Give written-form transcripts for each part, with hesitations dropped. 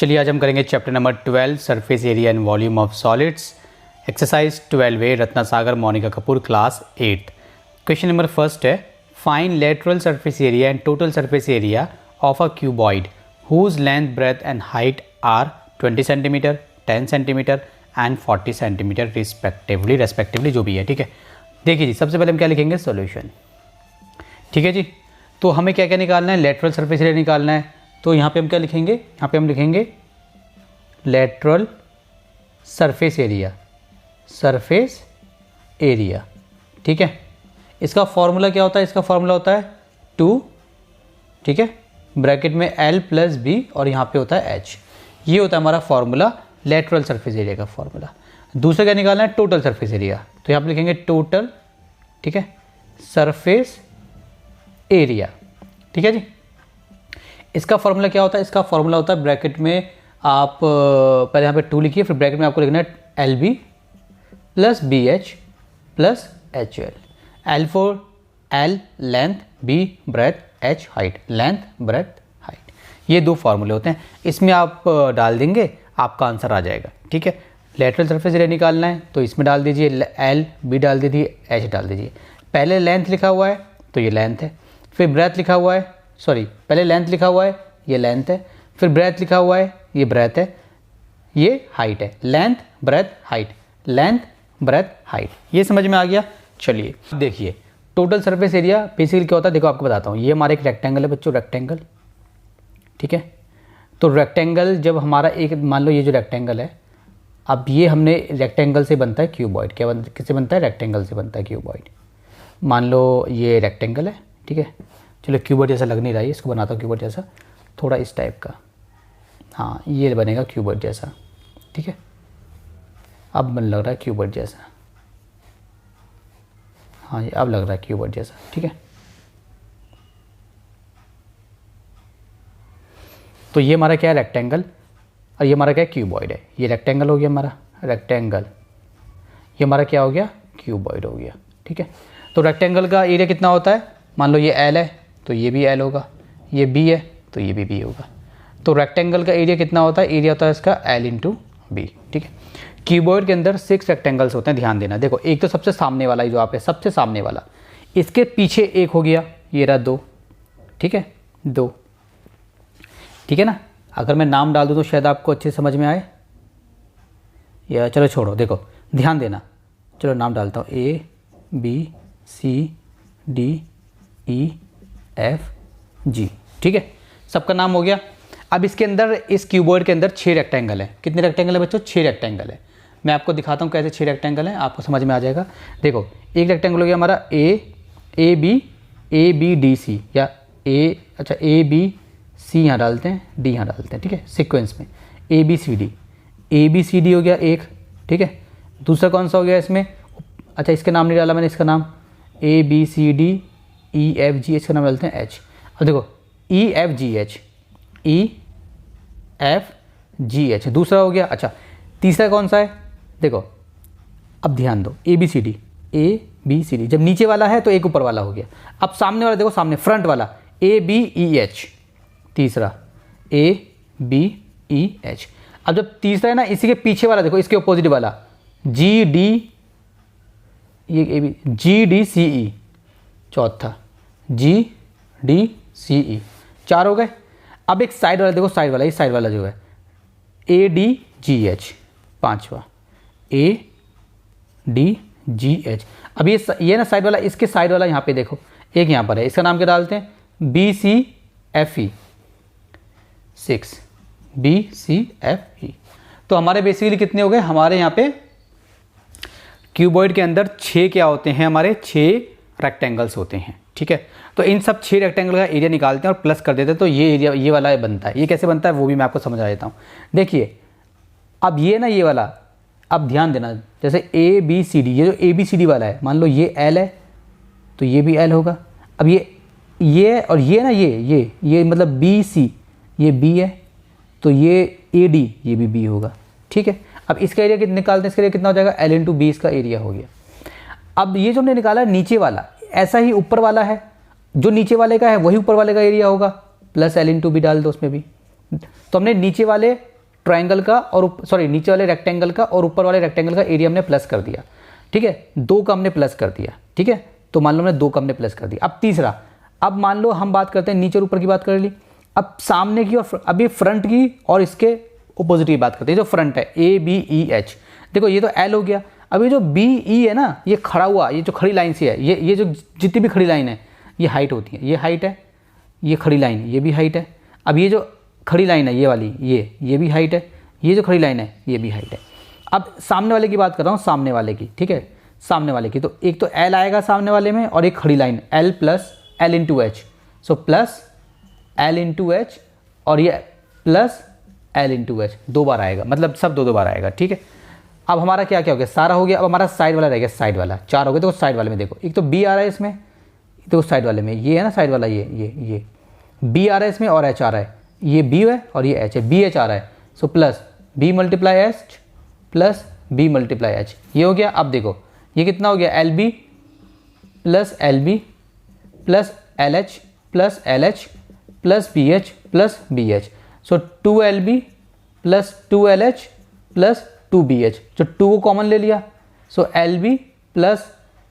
चलिए आज हम करेंगे chapter number 12 surface area and volume of solids exercise 12A Ratna Sagar Monika Kapoor class 8। Question number first है find lateral surface area and total surface area of a cuboid whose length breadth and height are 20 centimetre 10 centimetre and 40 centimetre respectively जो भी है। ठीक है, देखिए जी, सबसे पहले हम क्या लिखेंगे सॉल्यूशन। ठीक है जी, तो हमें क्या क्या निकालना है, लेटरल सरफेस एरिया निकालना है। तो यहाँ पे हम क्या लिखेंगे, यहाँ पे हम लिखेंगे लेटरल सरफेस एरिया। ठीक है, इसका फॉर्मूला क्या होता है, इसका फॉर्मूला होता है 2, ठीक है, ब्रैकेट में L प्लस B और यहाँ पे होता है H। ये होता है हमारा फॉर्मूला लेटरल सरफेस एरिया का फॉर्मूला। दूसरा क्या निकालना है, टोटल सरफेस एरिया। तो यहाँ पे लिखेंगे टोटल, ठीक है, सरफेस एरिया। ठीक है जी, इसका फॉर्मूला क्या होता है, इसका फॉर्मूला होता है ब्रैकेट में आप पहले यहाँ पे 2 लिखिए, फिर ब्रैकेट में आपको लिखना है LB plus BH plus HL। L for L length, B breadth, H height, length breadth height. ये 2 फार्मूले होते हैं, इसमें आप डाल देंगे आपका आंसर आ जाएगा। ठीक है, लेटरल सरफेस एरिया निकालना है तो इसमें डाल दीजिए L, B डाल दीजिए, H डाल दीजिए। पहले लेंथ लिखा हुआ है तो ये लेंथ है, फिर ब्रेथ लिखा हुआ है, पहले लेंथ लिखा हुआ है, ये लेंथ है, फिर ब्रेथ लिखा हुआ है, ये ब्रेथ है, ये हाइट है। Length breadth height, length breadth height, ये समझ में आ गया। चलिए देखिए टोटल सरफेस एरिया बेसिकली क्या होता है, देखो आपको बताता हूँ। ये हमारा एक रेक्टेंगल है बच्चों, रेक्टेंगल। ठीक है, तो रेक्टेंगल जब हमारा एक, मान लो ये जो रेक्टेंगल है, अब ये हमने रेक्टेंगल से बनता है क्यूबॉइड। क्या बनता है, किससे बनता है, रेक्टेंगल से बनता है क्यूबॉइड। मान लो ये रेक्टेंगल है, ठीक है, चलो क्यूबॉइड जैसा लग नहीं रहा है, इसको बनाता हूँ क्यूबॉइड जैसा, थोड़ा इस टाइप का। हाँ, ये बनेगा क्यूबॉइड जैसा। ठीक है, अब मन लग रहा है क्यूबॉइड जैसा। हाँ, ये अब लग रहा है क्यूबॉइड जैसा। ठीक है, तो ये हमारा क्या है, रेक्टेंगल, और ये हमारा क्या है, क्यूबॉइड है। ये रेक्टेंगल हो गया हमारा, रेक्टेंगल। ये हमारा क्या हो गया, क्यूबॉइड हो गया। ठीक है, तो रेक्टेंगल का एरिया कितना होता है, मान लो ये L है तो ये भी L होगा, ये B है तो ये भी B होगा। तो रेक्टेंगल का एरिया कितना होता है, एरिया होता है इसका L इंटू B। ठीक है, क्यूबॉइड के अंदर 6 रेक्टेंगल्स होते हैं, ध्यान देना। देखो एक तो सबसे सामने वाला जो आप है, सबसे सामने वाला, इसके पीछे एक हो गया, ये रहा 2। ठीक है, 2। ठीक है ना, अगर मैं नाम डाल दूँ तो शायद आपको अच्छे समझ में आए, या चलो छोड़ो, देखो ध्यान देना। चलो नाम डालता हूँ A B C D E F G। ठीक है, सबका नाम हो गया। अब इसके अंदर, इस क्यूबॉइड के अंदर 6 रेक्टेंगल है। कितने रेक्टेंगल है बच्चों, 6 रेक्टेंगल है। मैं आपको दिखाता हूँ कैसे 6 रेक्टेंगल हैं, आपको समझ में आ जाएगा। देखो एक रेक्टेंगल हो गया हमारा A B D C, या A B C यहाँ डालते हैं, D यहाँ डालते हैं। ठीक है, सीक्वेंस में A B C D हो गया एक। ठीक है, दूसरा कौन सा हो गया इसमें, अच्छा इसका नाम नहीं डाला मैंने, इसका नाम A B C D E F G, इसका नाम डालते हैं H। अब देखो E F G H दूसरा हो गया। अच्छा तीसरा कौन सा है, देखो अब ध्यान दो, A B C D, जब नीचे वाला है तो एक ऊपर वाला हो गया। अब सामने वाला देखो, सामने फ्रंट वाला A B E H, तीसरा A B E H। अब जब तीसरा है ना, इसी के पीछे वाला देखो, इसके अपोजिट वाला G D C E, चौथा G D C E, 4 हो गए। अब एक साइड वाला देखो, साइड वाला, इस साइड वाला जो है A D G H, 5वां A D G H। अब ये ना साइड वाला, इसके साइड वाला यहाँ पे देखो, एक यहाँ पर है, इसका नाम क्या डालते हैं, B C F E, 6 B C F E। तो हमारे बेसिकली कितने हो गए, हमारे यहाँ पे क्यूबॉइड के अंदर 6 क्या होते हैं, हमारे 6 रेक्टेंगल्स होते हैं। ठीक है, तो इन सब 6 रेक्टेंगल का एरिया निकालते हैं और प्लस कर देते हैं, तो ये एरिया, ये वाला बनता है। ये कैसे बनता है वो भी मैं आपको समझा देता हूँ। देखिए अब ये ना, ये वाला, अब ध्यान देना, जैसे A B C D, ये जो A B C D वाला है, मान लो ये L है तो ये भी L होगा। अब ये और ये ना, ये मतलब B C, ये B है तो ये A D, ये भी B होगा। ठीक है, अब इसका एरिया कितना निकालते हैं, इसका एरिया कितना हो जाएगा, L इंटू B इसका एरिया हो गया। अब ये जो हमने निकाला नीचे वाला, ऐसा ही ऊपर वाला है, जो नीचे वाले का है वही ऊपर वाले का एरिया होगा, प्लस L इंटू B डाल दो उसमें भी। तो हमने नीचे वाले ट्रायंगल का और सॉरी नीचे वाले रेक्टेंगल का और ऊपर वाले रेक्टेंगल का एरिया हमने प्लस कर दिया, ठीक है, 2 का हमने प्लस कर दिया, ठीक है, तो मान लो हमने 2 का हमने प्लस कर दिया। अब तीसरा, अब मान लो हम बात करते हैं नीचे और ऊपर की बात कर ली, अब सामने की और अभी फ्रंट की और इसके अपोजिट की बात करते हैं। जो फ्रंट है ABEH, देखो ये तो L हो गया। अभी जो BE है ना, ये खड़ा हुआ, ये जो खड़ी लाइन सी है, ये जो जितनी भी खड़ी लाइन है ये हाइट होती है, ये हाइट है, ये खड़ी लाइन ये भी हाइट है। अब ये जो खड़ी लाइन है ये वाली, ये भी हाइट है, ये जो खड़ी लाइन है ये भी हाइट है। अब सामने वाले की बात कर रहा हूँ, सामने वाले की, ठीक है, सामने वाले की, तो एक तो L आएगा सामने वाले में और एक खड़ी line L plus L into H, so plus L into H और ये प्लस L इंटू H 2 बार आएगा, मतलब सब 2 बार आएगा, ठीक है। अब हमारा क्या क्या हो गया, सारा हो गया। अब हमारा साइड वाला रह गया, साइड वाला 4 हो गए। तो साइड वाले में देखो, एक तो B आ रहा है इसमें, तो साइड वाले में ये है ना, साइड वाला ये B आ रहा है इसमें और H आ रहा है, ये B है और ये H है, BH आ रहा है, so plus B multiply H plus B multiply H, ये हो गया। अब देखो ये कितना हो गया, LB plus LB plus LH plus LH plus BH plus BH, सो 2LB plus 2LH plus 2BH, जो 2 को कॉमन ले लिया, सो LB प्लस,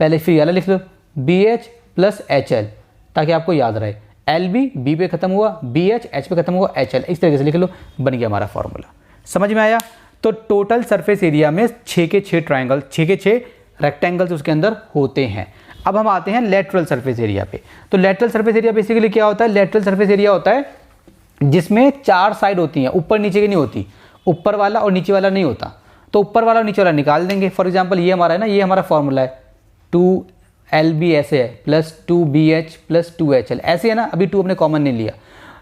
पहले फिर वाला लिख लो, BH प्लस HL, ताकि आपको याद रहे। LB B पे खत्म हुआ, BH H पे खत्म हुआ, HL, इस तरीके से लिख लो, बन गया हमारा फॉर्मूला। समझ में आया? तो टोटल सरफेस एरिया में 6 के 6 ट्राइंगल, 6 के 6 रेक्टेंगल्स उसके अंदर होते हैं। अब हम आते हैं लेटरल सरफेस एरिया पे। तो लेटरल सरफेस एरिया बेसिकली क्या होता है, लेटरल सरफेस एरिया होता है जिसमें 4 साइड होती हैं, ऊपर नीचे की नहीं होती, ऊपर वाला और नीचे वाला नहीं होता। तो ऊपर वाला और नीचे वाला निकाल देंगे। फॉर एग्जांपल ये हमारा है ना, ये हमारा फॉर्मूला है, 2LB ऐसे है प्लस 2BH प्लस 2HL, ऐसे है ना, अभी 2 हमने कॉमन नहीं लिया।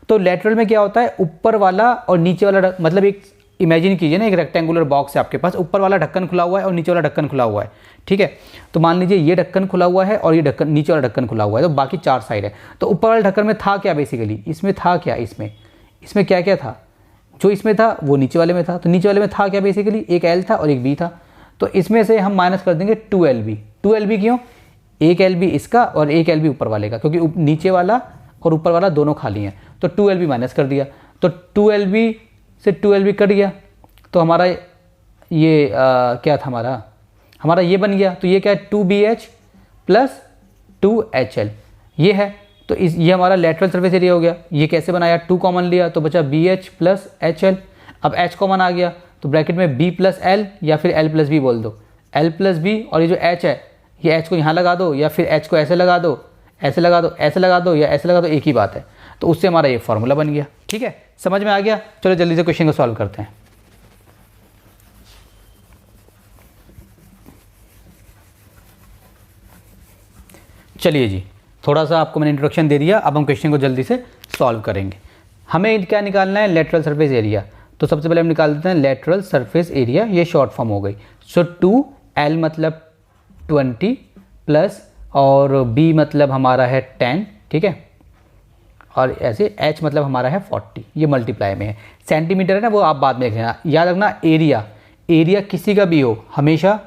तो लेटरल में क्या होता है, ऊपर वाला और नीचे वाला, मतलब एक इमेजिन कीजिए ना, एक रेक्टेंगुलर बॉक्स है आपके पास, ऊपर वाला ढक्कन खुला हुआ है और नीचे वाला ढक्कन खुला हुआ है, ठीक है। तो मान लीजिए ये ढक्कन खुला हुआ है और ये ढक्कन, नीचे वाला ढक्कन खुला हुआ है, तो बाकी 4 साइड है। तो ऊपर वाले ढक्कन में था क्या बेसिकली, इसमें था क्या, इसमें क्या क्या था, जो इसमें था वो नीचे वाले में था। तो नीचे वाले में था क्या बेसिकली, एक L था और एक B था। तो इसमें से हम माइनस कर देंगे 2LB। 2LB क्यों, एक LB इसका और एक LB ऊपर वाले का, क्योंकि नीचे वाला और ऊपर वाला दोनों खाली हैं। तो 2LB माइनस कर दिया, तो 2LB से 2LB कट गया, तो हमारा ये क्या था, हमारा ये बन गया। तो ये क्या है, 2BH प्लस 2HL, ये है। तो ये हमारा लेटरल सरफेस एरिया हो गया। ये कैसे बनाया, 2 कॉमन लिया तो बचा BH प्लस HL। अब H कॉमन आ गया तो ब्रैकेट में B प्लस L या फिर L प्लस B बोल दो, L प्लस B, और ये जो H है, ये H को यहाँ लगा दो या फिर H को ऐसे लगा दो, ऐसे लगा दो, ऐसे लगा दो या ऐसे लगा दो, एक ही बात है। तो उससे हमारा ये फॉर्मूला बन गया, ठीक है, समझ में आ गया। चलो जल्दी से क्वेश्चन को सॉल्व करते हैं। चलिए जी, थोड़ा सा आपको मैंने इंट्रोडक्शन दे दिया, अब हम क्वेश्चन को जल्दी से सॉल्व करेंगे। हमें क्या निकालना है, लेटरल सरफेस एरिया। तो सबसे पहले हम निकाल देते हैं लेटरल सरफेस एरिया, ये शॉर्ट फॉर्म हो गई। सो 2L मतलब 20 प्लस और B मतलब हमारा है 10, ठीक है, और ऐसे H मतलब हमारा है 40, ये मल्टीप्लाई में है। सेंटीमीटर है ना, वो आप बाद में देखना, याद रखना। एरिया किसी का भी हो हमेशा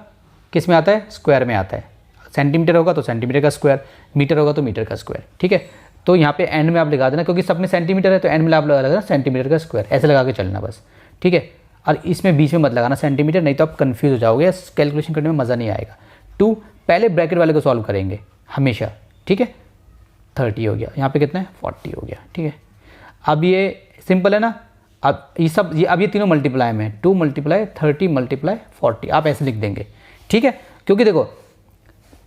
किस में आता है, स्क्वायर में आता है। सेंटीमीटर होगा तो सेंटीमीटर का स्क्वायर, मीटर होगा तो मीटर का स्क्वायर, ठीक है। तो यहाँ पे एंड में आप लगा देना, क्योंकि सब में सेंटीमीटर है तो एंड में आप लगा देना सेंटीमीटर का स्क्वायर, ऐसे लगा के चलना बस, ठीक है। और इसमें बीच में मत लगाना सेंटीमीटर, नहीं तो आप कंफ्यूज हो जाओगे, कैलकुलेशन करने में मज़ा नहीं आएगा। 2 पहले ब्रैकेट वाले को सॉल्व करेंगे हमेशा, ठीक है। 30 हो गया, यहाँ पे कितना है 40 हो गया, ठीक है। अब ये सिंपल है ना, अब ये तीनों मल्टीप्लाई में है, 2 मल्टीप्लाई 30 मल्टीप्लाई 40, आप ऐसे लिख देंगे, ठीक है। क्योंकि देखो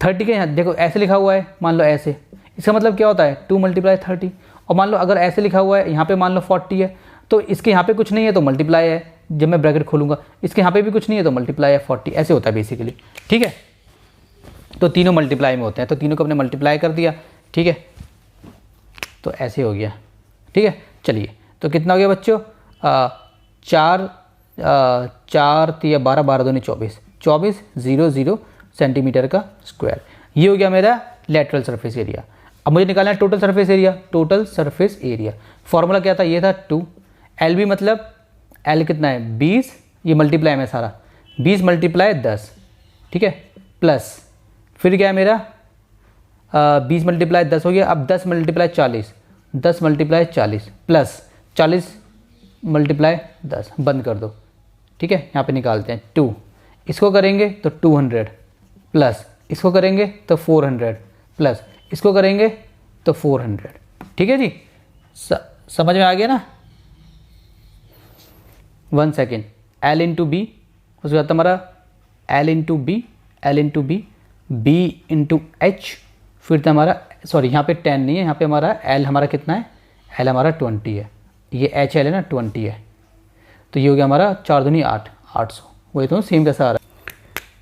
30 के यहाँ देखो ऐसे लिखा हुआ है, मान लो ऐसे, इसका मतलब क्या होता है 2 मल्टीप्लाई 30। और मान लो अगर ऐसे लिखा हुआ है, यहाँ पे मान लो 40 है, तो इसके यहाँ पे कुछ नहीं है तो मल्टीप्लाई है, जब मैं ब्रैकेट खोलूँगा इसके यहाँ पे भी कुछ नहीं है तो मल्टीप्लाई है 40, ऐसे होता है बेसिकली, ठीक है। तो तीनों मल्टीप्लाई में होते हैं, तो तीनों को हमने मल्टीप्लाई कर दिया, ठीक है। तो ऐसे हो गया, ठीक है। चलिए, तो कितना हो गया बच्चों, 4 3 12 12 दूनी 24 24 0 0 सेंटीमीटर का स्क्वायर। ये हो गया मेरा लेटरल सरफेस एरिया। अब मुझे निकालना है total surface area. Total surface area formula क्या था, ये था 2 LB मतलब L कितना है 20, ये मल्टीप्लाई में सारा 20 मल्टीप्लाई 10, ठीक है, प्लस फिर क्या है मेरा 20 मल्टीप्लाई 10 हो गया। अब 10 मल्टीप्लाई 40, 10 मल्टीप्लाई 40 प्लस 40 मल्टीप्लाई 10, बंद कर दो। ठीक है, यहाँ पे निकालते हैं 2, इसको करेंगे तो 200 प्लस इसको करेंगे तो 400 प्लस इसको करेंगे तो 400। ठीक है जी, समझ में आ गया ना। 1 सेकेंड, L इंटू बी, उसके बाद हमारा L into B, L into B, B into H, फिर तो हमारा सॉरी यहाँ पे 10 नहीं है, यहाँ पे हमारा L हमारा कितना है, L हमारा 20 है, ये HL है ना 20 है, तो ये हो गया हमारा 4 दूनी 8, 800। वही तो सेम कैसा आ रहा है।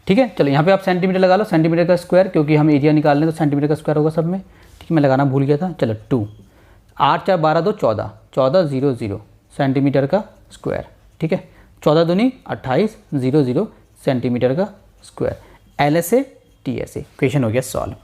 ठीक है, चलो यहाँ पे आप सेंटीमीटर लगा लो, सेंटीमीटर का स्क्वायर, क्योंकि हम एरिया निकालने तो सेंटीमीटर का स्क्वायर होगा सब में। ठीक है, मैं लगाना भूल गया था। चलो 2, 8 4 12 2 14, 14 0 0 सेंटीमीटर का स्क्वायर। ठीक है, 14 दूनी 28 0 0 सेंटीमीटर का स्क्वायर। LSA TSA क्वेश्चन हो गया सॉल्व।